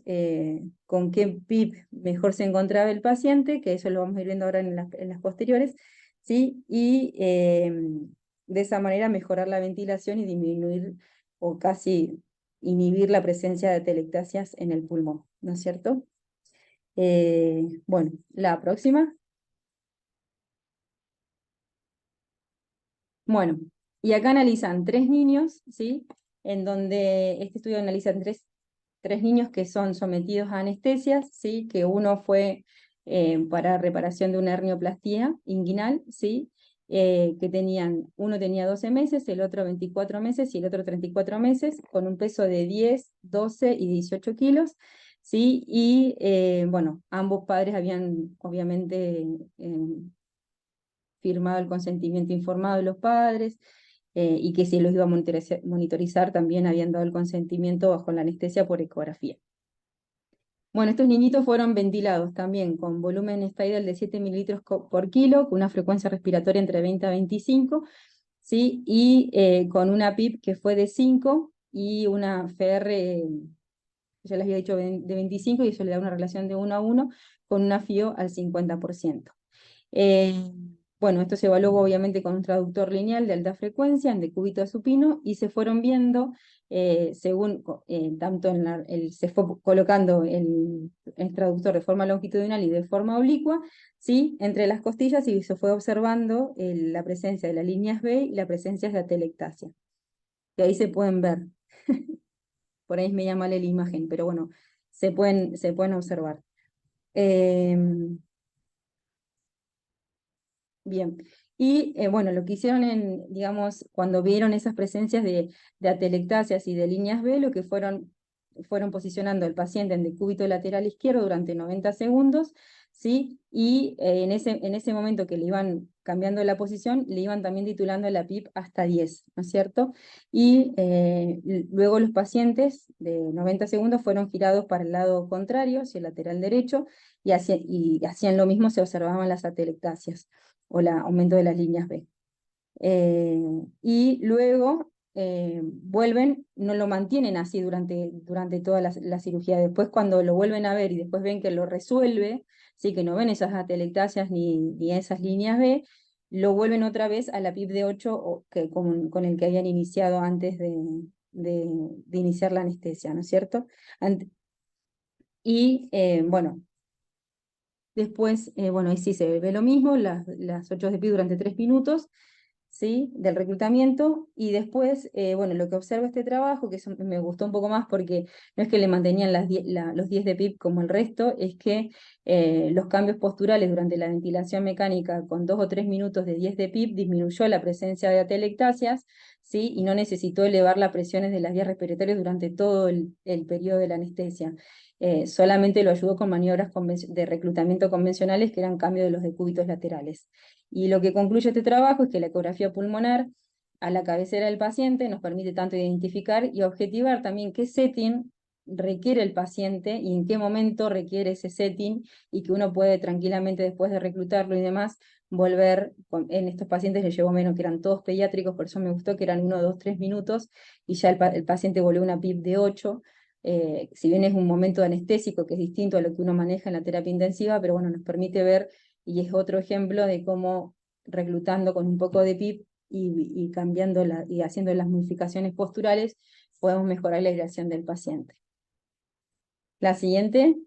con qué PIB mejor se encontraba el paciente, que eso lo vamos a ir viendo ahora en las posteriores, ¿sí? Y de esa manera mejorar la ventilación y disminuir o casi inhibir la presencia de atelectasias en el pulmón, ¿no es cierto? Bueno, la próxima. Bueno, y acá analizan 3 niños, ¿sí? En donde este estudio analiza tres niños que son sometidos a anestesias, ¿sí? Que uno fue para reparación de una hernioplastia inguinal, ¿sí? Uno tenía 12 meses, el otro 24 meses y el otro 34 meses, con un peso de 10, 12 y 18 kilos, ¿sí? Y bueno, ambos padres habían obviamente firmado el consentimiento informado de los padres, y que si los iba a monitorizar también habían dado el consentimiento bajo la anestesia por ecografía. Bueno, estos niñitos fueron ventilados también con volumen estidal de 7 mililitros por kilo, con una frecuencia respiratoria entre 20 a 25, ¿sí? Y con una PIP que fue de 5 y una FR, ya les había dicho, de 25, y eso le da una relación de 1 a 1 con una FIO al 50%. Bueno, esto se evaluó obviamente con un traductor lineal de alta frecuencia en decúbito a supino, y se fueron viendo, tanto se fue colocando el traductor de forma longitudinal y de forma oblicua, ¿sí? Entre las costillas, y se fue observando la presencia de las líneas B y la presencia de atelectasia, que ahí se pueden ver. Por ahí es media mala la imagen, pero bueno, se pueden observar. Bien, y bueno, lo que hicieron digamos, cuando vieron esas presencias de atelectasias y de líneas B, lo que fueron posicionando al paciente en decúbito lateral izquierdo durante 90 segundos, ¿sí? Y en ese momento que le iban cambiando la posición, le iban también titulando la PIP hasta 10, ¿no es cierto? Y luego los pacientes de 90 segundos fueron girados para el lado contrario, hacia el lateral derecho, y hacían lo mismo, se observaban las atelectasias o el aumento de las líneas B. Y luego vuelven, no lo mantienen así durante toda la cirugía. Después, cuando lo vuelven a ver y después ven que lo resuelve, sí, que no ven esas atelectasias ni esas líneas B, lo vuelven otra vez a la PIP de 8 con el que habían iniciado antes de iniciar la anestesia, ¿no es cierto? Y bueno, después, bueno, ahí sí se ve lo mismo, las 8 de PIB durante 3 minutos, ¿sí? Del reclutamiento, y después, bueno, lo que observa este trabajo, que eso me gustó un poco más porque no es que le mantenían los 10 de PIB como el resto, es que los cambios posturales durante la ventilación mecánica con 2 o 3 minutos de 10 de PIB disminuyó la presencia de atelectasias, ¿sí? Y no necesitó elevar las presiones de las vías respiratorias durante todo el periodo de la anestesia. Solamente lo ayudó con maniobras de reclutamiento convencionales, que eran cambio de los decúbitos laterales. Y lo que concluye este trabajo es que la ecografía pulmonar a la cabecera del paciente nos permite tanto identificar y objetivar también qué setting requiere el paciente y en qué momento requiere ese setting, y que uno puede tranquilamente, después de reclutarlo y demás, volver. En estos pacientes les llevó menos, que eran todos pediátricos, por eso me gustó que eran 1, 2, 3 minutos, y ya el paciente volvió una PIP de 8, si bien es un momento anestésico que es distinto a lo que uno maneja en la terapia intensiva, pero bueno, nos permite ver y es otro ejemplo de cómo reclutando con un poco de PIP y cambiando y haciendo las modificaciones posturales, podemos mejorar la aireación del paciente. La siguiente.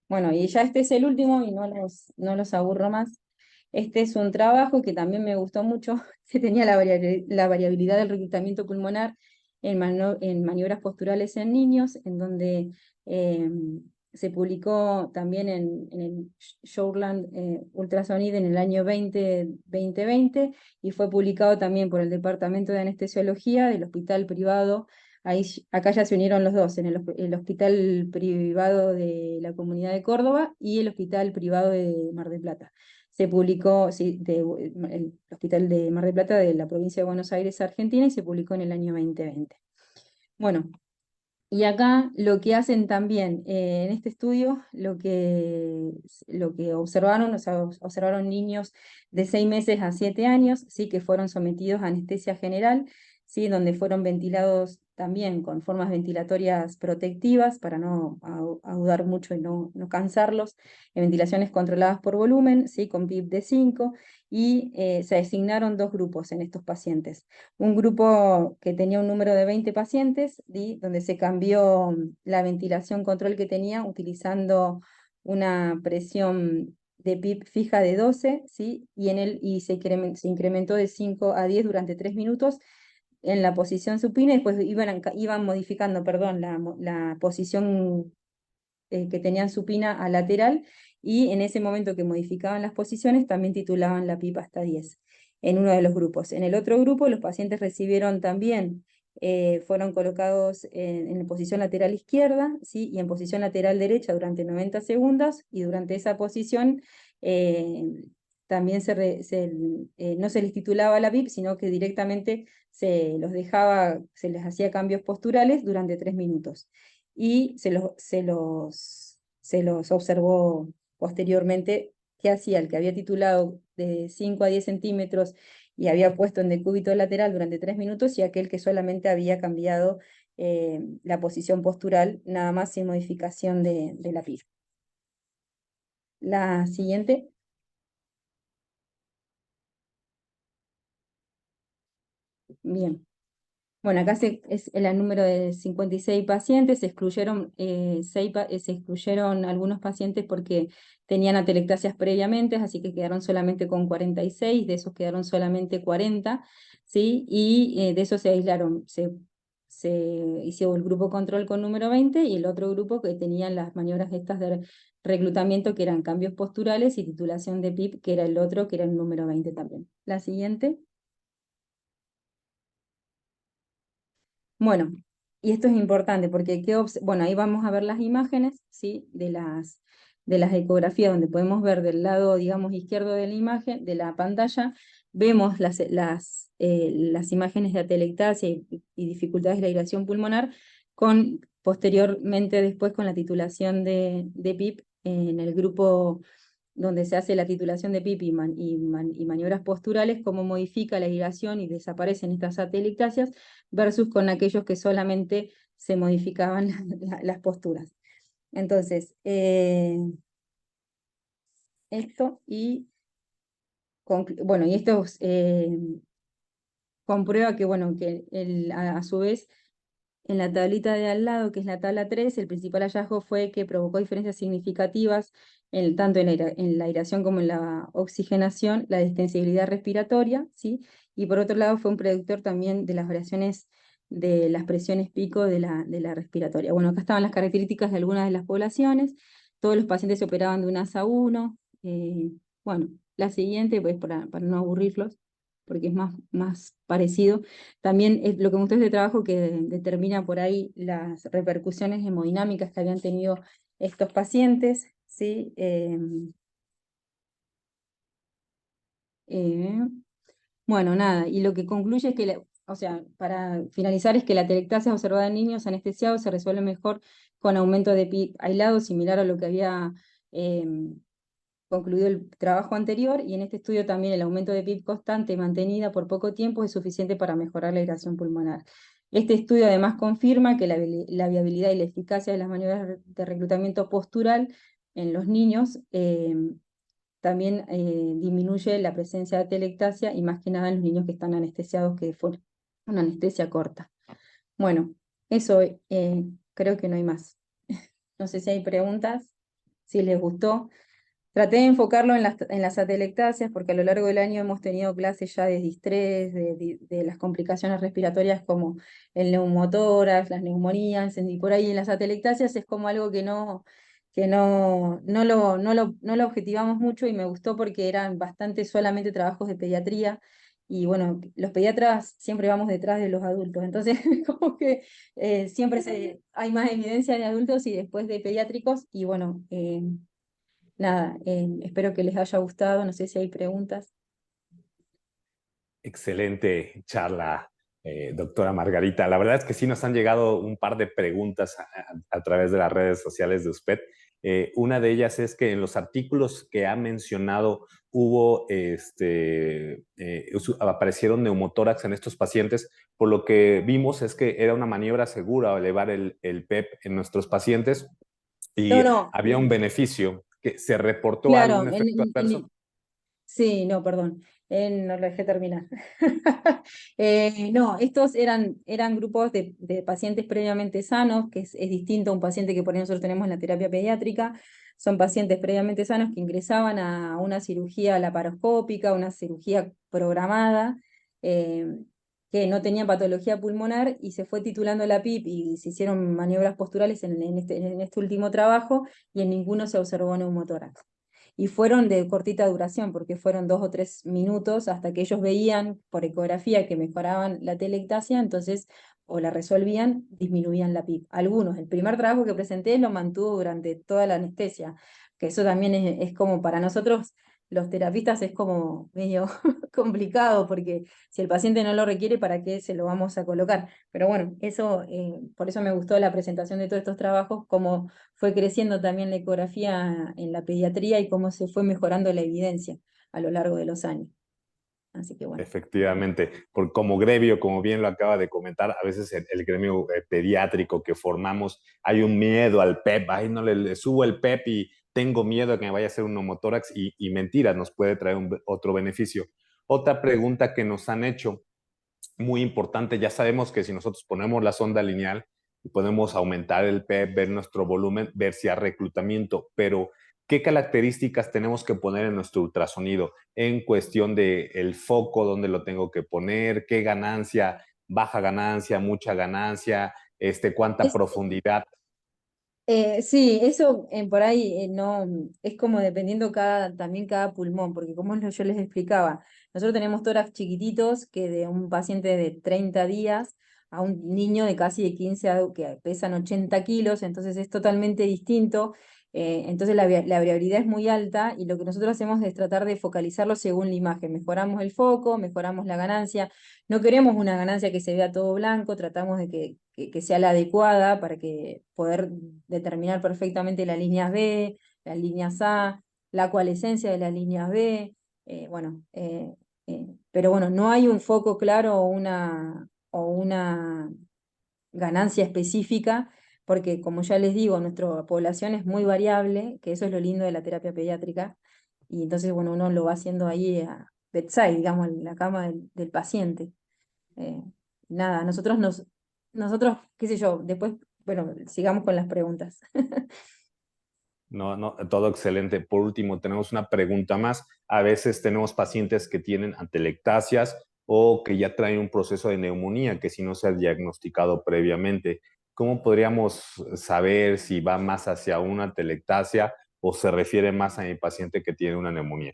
Bueno, y ya este es el último y no los aburro más. Este es un trabajo que también me gustó mucho, que tenía la variabilidad del reclutamiento pulmonar en maniobras posturales en niños, en donde se publicó también en el Shortland Ultrasonido en el año 2020 y fue publicado también por el Departamento de Anestesiología del Hospital Privado. Acá ya se unieron los dos, en el Hospital Privado de la Comunidad de Córdoba y el Hospital Privado de Mar del Plata. Se publicó, sí, el Hospital de Mar del Plata de la provincia de Buenos Aires, Argentina, y se publicó en el año 2020. Bueno, y acá lo que hacen también en este estudio, lo que observaron, o sea, observaron niños de 6 meses a 7 años, ¿sí? Que fueron sometidos a anestesia general, ¿sí? Donde fueron ventilados también con formas ventilatorias protectivas para no ahudar mucho y no cansarlos, en ventilaciones controladas por volumen, ¿sí? Con PIP de 5, y se asignaron 2 grupos en estos pacientes. Un grupo que tenía un número de 20 pacientes, donde se cambió la ventilación control que tenía utilizando una presión de PIP fija de 12, ¿sí? Y se incrementó de 5 a 10 durante 3 minutos en la posición supina, y después iban modificando, perdón, la posición que tenían supina a lateral, y en ese momento que modificaban las posiciones también titulaban la PIP hasta 10 en uno de los grupos. En el otro grupo los pacientes recibieron también, fueron colocados en posición lateral izquierda, ¿sí? Y en posición lateral derecha durante 90 segundos, y durante esa posición también no se les titulaba la PIP, sino que directamente se les hacía cambios posturales durante 3 minutos. Y se los observó posteriormente qué hacía el que había titulado de 5 a 10 centímetros y había puesto en decúbito lateral durante 3 minutos, y aquel que solamente había cambiado la posición postural, nada más sin modificación de la PIB. La siguiente. Bien. Bueno, acá es el número de 56 pacientes, se excluyeron, se excluyeron algunos pacientes porque tenían atelectasias previamente, así que quedaron solamente con 46, de esos quedaron solamente 40, ¿sí? Y de esos se aislaron, se hizo el grupo control con número 20 y el otro grupo que tenían las maniobras estas de reclutamiento, que eran cambios posturales, y titulación de PIP, que era el otro, que era el número 20 también. La siguiente. Bueno, y esto es importante porque bueno, ahí vamos a ver las imágenes, ¿sí? de las ecografías, donde podemos ver del lado, digamos, izquierdo de la imagen, de la pantalla, vemos las imágenes de atelectasia y dificultades de la irrigación pulmonar, posteriormente después con la titulación de PIP en el grupo donde se hace la titulación de PIP y maniobras posturales, cómo modifica la irrigación y desaparecen estas atelectasias, versus con aquellos que solamente se modificaban las posturas. Entonces, esto bueno, y esto comprueba que, bueno, que a su vez, en la tablita de al lado, que es la tabla 3, el principal hallazgo fue que provocó diferencias significativas tanto en la aireación como en la oxigenación, la distensibilidad respiratoria, ¿sí? Y por otro lado fue un predictor también de las variaciones de las presiones pico de la respiratoria. Bueno, acá estaban las características de algunas de las poblaciones, todos los pacientes se operaban de UNAS a 1. Bueno, la siguiente, pues para no aburrirlos, porque es más parecido. También lo que me gustó es este trabajo que determina por ahí las repercusiones hemodinámicas que habían tenido estos pacientes, ¿sí? Bueno, nada, y lo que concluye es que, o sea, para finalizar, es que la atelectasia observada en niños anestesiados se resuelve mejor con aumento de PIB aislado, similar a lo que había concluido el trabajo anterior, y en este estudio también el aumento de PIB constante mantenida por poco tiempo es suficiente para mejorar la irrigación pulmonar. Este estudio además confirma que la viabilidad y la eficacia de las maniobras de reclutamiento postural en los niños también disminuye la presencia de atelectasia y más que nada en los niños que están anestesiados, que fue una anestesia corta. Bueno, eso creo que no hay más. No sé si hay preguntas, si les gustó. Traté de enfocarlo en las atelectasias porque a lo largo del año hemos tenido clases ya de distrés, de las complicaciones respiratorias como el neumotórax, las neumonías, y por ahí en las atelectasias es como algo que no lo objetivamos mucho y me gustó porque eran bastante solamente trabajos de pediatría y bueno, los pediatras siempre vamos detrás de los adultos, entonces como que siempre hay más evidencia de adultos y después de pediátricos y bueno, nada, espero que les haya gustado, no sé si hay preguntas. Excelente charla, doctora Margarita. La verdad es que sí nos han llegado un par de preguntas a través de las redes sociales de usted. Una de ellas es que en los artículos que ha mencionado aparecieron neumotórax en estos pacientes. Por lo que vimos es que era una maniobra segura elevar el PEP en nuestros pacientes No, y no, había un beneficio. ¿Que se reportó algún claro, efecto adverso? sí, no, perdón, no lo dejé terminar. No, estos eran grupos de pacientes previamente sanos, que es distinto a un paciente que por ahí nosotros tenemos en la terapia pediátrica. Son pacientes previamente sanos que ingresaban a una cirugía laparoscópica, una cirugía programada, eh, que no tenían patología pulmonar y se fue titulando la PIP y se hicieron maniobras posturales en este último trabajo y en ninguno se observó neumotórax y fueron de cortita duración, porque fueron 2 o 3 minutos hasta que ellos veían por ecografía que mejoraban la telectasia, entonces o la resolvían, disminuían la PIP. Algunos, el primer trabajo que presenté lo mantuvo durante toda la anestesia, que eso también es como para nosotros los terapistas es como medio complicado, porque si el paciente no lo requiere, ¿para qué se lo vamos a colocar? Pero bueno, por eso me gustó la presentación de todos estos trabajos, cómo fue creciendo también la ecografía en la pediatría y cómo se fue mejorando la evidencia a lo largo de los años. Así que bueno. Efectivamente, como gremio, como bien lo acaba de comentar, a veces el gremio pediátrico que formamos, hay un miedo al PEP, ay, no le subo el PEP y tengo miedo de que me vaya a hacer un neumotórax y mentira, nos puede traer otro beneficio. Otra pregunta que nos han hecho, muy importante, ya sabemos que si nosotros ponemos la sonda lineal y podemos aumentar el PEP, ver nuestro volumen, ver si hay reclutamiento, pero ¿qué características tenemos que poner en nuestro ultrasonido en cuestión de el foco, dónde lo tengo que poner, qué ganancia, baja ganancia, mucha ganancia, cuánta Es, profundidad? sí, eso por ahí no, es como dependiendo también cada pulmón, porque como yo les explicaba, nosotros tenemos tórax chiquititos que de un paciente de 30 días a un niño de casi de 15 que pesan 80 kilos, entonces es totalmente distinto, entonces la variabilidad es muy alta y lo que nosotros hacemos es tratar de focalizarlo según la imagen, mejoramos el foco, mejoramos la ganancia, no queremos una ganancia que se vea todo blanco, tratamos de que sea la adecuada para que poder determinar perfectamente las líneas B, las líneas A, la coalescencia de las líneas B, bueno, pero bueno, no hay un foco claro o una ganancia específica, porque como ya les digo, nuestra población es muy variable, que eso es lo lindo de la terapia pediátrica, y entonces, bueno, uno lo va haciendo ahí a bedside, digamos, en la cama del paciente. Eh, nada, nosotros, qué sé yo, después, bueno, sigamos con las preguntas. No, no, todo excelente. Por último, tenemos una pregunta más. A veces tenemos pacientes que tienen atelectasias o que ya traen un proceso de neumonía que si no se ha diagnosticado previamente. ¿Cómo podríamos saber si va más hacia una atelectasia o se refiere más a mi paciente que tiene una neumonía?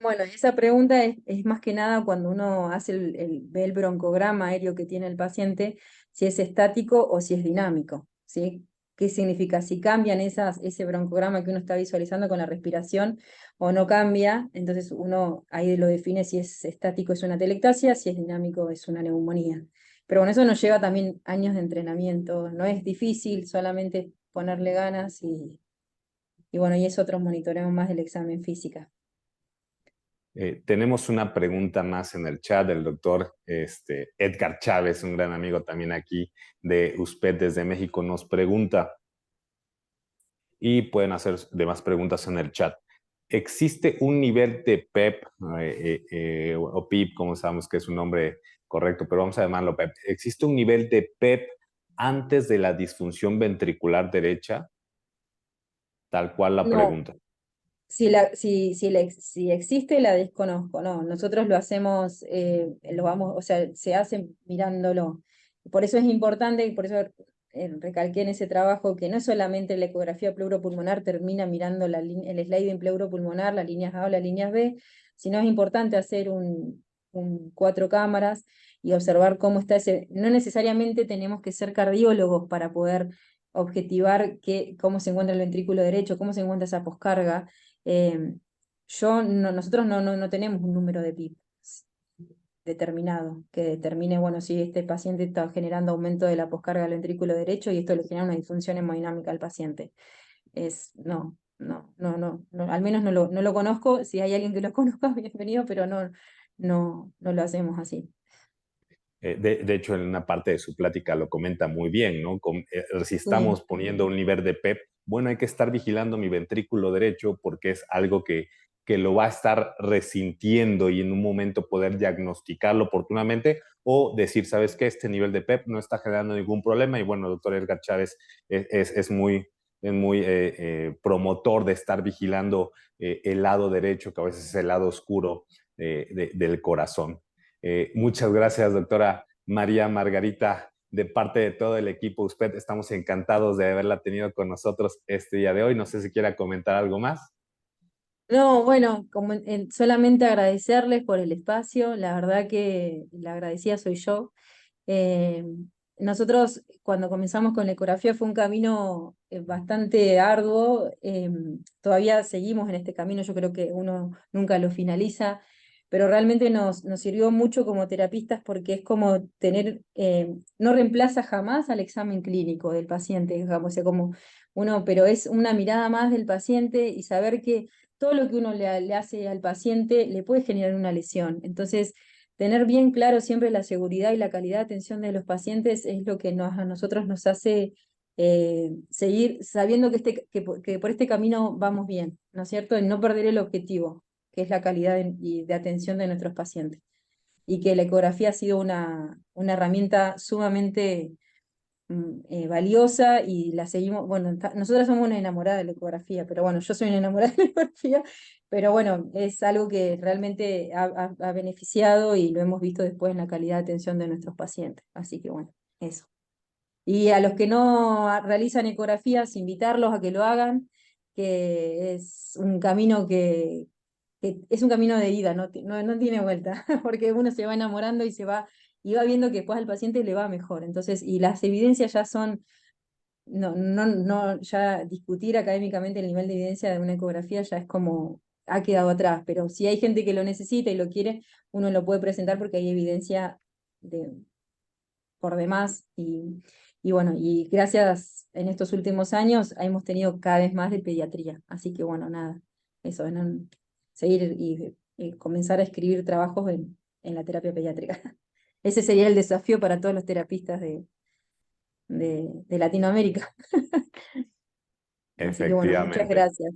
Bueno, esa pregunta es más que nada cuando uno hace ve el broncograma aéreo que tiene el paciente, si es estático o si es dinámico, ¿sí? ¿Qué significa? Si cambian ese broncograma que uno está visualizando con la respiración o no cambia, entonces uno ahí lo define si es estático es una atelectasia, si es dinámico es una neumonía. Pero bueno, eso nos lleva también años de entrenamiento, no es difícil, solamente ponerle ganas y bueno, y es otro monitoreo más del examen física. Tenemos una pregunta más en el chat del doctor Edgar Chávez, un gran amigo también aquí de USPED desde México, nos pregunta, y pueden hacer demás preguntas en el chat. ¿Existe un nivel de PEP o PIP, como sabemos que es un nombre correcto, pero vamos a llamarlo PEP? ¿Existe un nivel de PEP antes de la disfunción ventricular derecha? Tal cual la No, pregunta. si existe, la desconozco, no. Nosotros lo hacemos, o sea, se hace mirándolo. Por eso es importante, y por eso recalqué en ese trabajo que no solamente la ecografía pleuropulmonar termina mirando el sliding pleuropulmonar, las líneas A o las líneas B, sino es importante hacer un 4 cámaras y observar cómo está ese. No necesariamente tenemos que ser cardiólogos para poder objetivar cómo se encuentra el ventrículo derecho, cómo se encuentra esa poscarga. eh, Nosotros no tenemos un número de PIB determinado que determine, bueno, si este paciente está generando aumento de la poscarga del ventrículo derecho y esto le genera una disfunción hemodinámica al paciente. Al menos no lo conozco. Si hay alguien que lo conozca, bienvenido, pero no lo hacemos así. De hecho, en una parte de su plática lo comenta muy bien, ¿no? Si Sí. estamos poniendo un nivel de PEP, bueno, hay que estar vigilando mi ventrículo derecho porque es algo que lo va a estar resintiendo y en un momento poder diagnosticarlo oportunamente o decir, ¿sabes qué? Este nivel de PEP no está generando ningún problema. Y bueno, doctor Edgar Chávez es muy promotor de estar vigilando el lado derecho, que a veces es el lado oscuro del corazón. Muchas gracias, doctora María Margarita. De parte de todo el equipo USPED, estamos encantados de haberla tenido con nosotros este día de hoy. No sé si quiera comentar algo más. No, bueno, solamente agradecerles por el espacio. La verdad que la agradecida soy yo. Eh, Nosotros cuando comenzamos con la ecografía fue un camino bastante arduo. Todavía seguimos en este camino, yo creo que uno nunca lo finaliza, pero realmente nos sirvió mucho como terapistas porque es como no reemplaza jamás al examen clínico del paciente, digamos, o sea, como pero es una mirada más del paciente y saber que todo lo que uno le hace al paciente le puede generar una lesión. Entonces, tener bien claro siempre la seguridad y la calidad de atención de los pacientes es lo que a nosotros nos hace seguir sabiendo que por este camino vamos bien, ¿no es cierto? Y no perder el objetivo, que es la calidad de atención de nuestros pacientes. Y que la ecografía ha sido una herramienta sumamente valiosa y la seguimos. Bueno, nosotras somos una enamorada de la ecografía, pero bueno, yo soy una enamorada de la ecografía, pero bueno, es algo que realmente ha beneficiado y lo hemos visto después en la calidad de atención de nuestros pacientes. Así que bueno, eso. Y a los que no realizan ecografías, invitarlos a que lo hagan, que es un camino que es un camino de ida, no tiene vuelta, porque uno se va enamorando y va viendo que después al paciente le va mejor. Entonces, y las evidencias ya son, ya discutir académicamente el nivel de evidencia de una ecografía ya es como, ha quedado atrás, pero si hay gente que lo necesita y lo quiere, uno lo puede presentar porque hay evidencia por demás y bueno, y gracias en estos últimos años hemos tenido cada vez más de pediatría, así que bueno, nada, eso, seguir y comenzar a escribir trabajos en la terapia pediátrica. Ese sería el desafío para todos los terapistas de Latinoamérica. Así que bueno, muchas Efectivamente. gracias.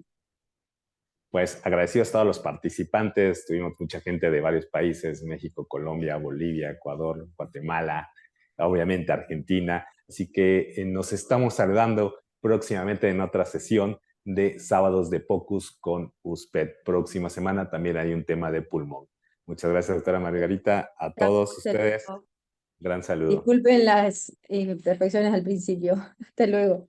Pues agradecidos a todos los participantes. Tuvimos mucha gente de varios países, México, Colombia, Bolivia, Ecuador, Guatemala, obviamente Argentina. Así que nos estamos saludando próximamente en otra sesión de Sábados de POCUS con USPED. Próxima semana también hay un tema de pulmón. Muchas gracias, doctora Margarita. A todos ustedes, gran saludo. Disculpen las imperfecciones al principio. Hasta luego.